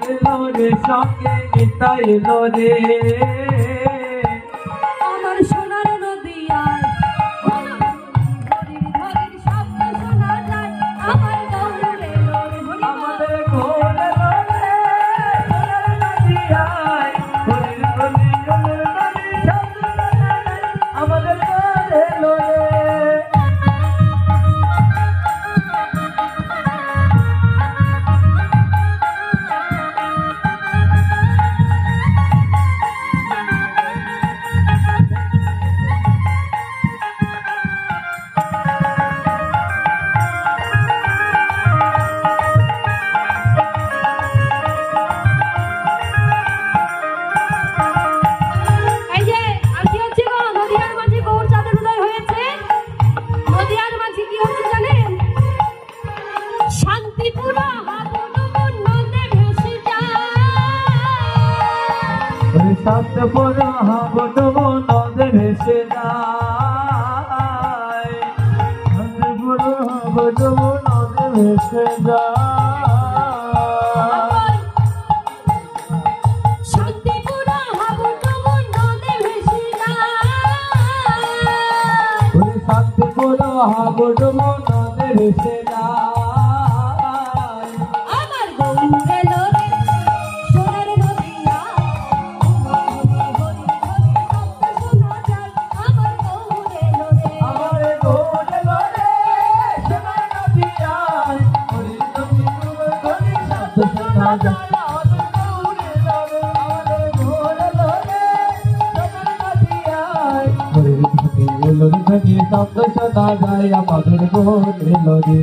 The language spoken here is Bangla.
এলো রে সঙ্গে নিতাই এলো রে আমার সোনার নদিয়ায় হরির হরির শব্দ শোনা যায় আমার গৌর এলো রে আমাদের গৌর এলো রে সোনার নদিয়ায় হরির হরির হরির শব্দ শোনা যায় আমাদের গৌর এলো রে শান্তপুর হাবুডুবু নদে ভেসে যায় শান্তপুর হাবুডুবু নদে ভেসে যায় শান্তিপুর হাবুডুবু নদে ভেসে যায় শান্তিপুর হাবুডুবু নদে ভেসে যায় আমার গৌর এলো রে সোনার নদিয়া আমার গৌর এলো রে আমার গৌর এলো রে সোনার নদিয়ায় হরির হরির হরির শব্দ শোনা যায় আমাদের গৌর এলো রে আমাদের গৌর এলো রে সোনার নদিয়ায় হরির হরির হরির শব্দ শোনা যায় আমাদের গৌর এলো রে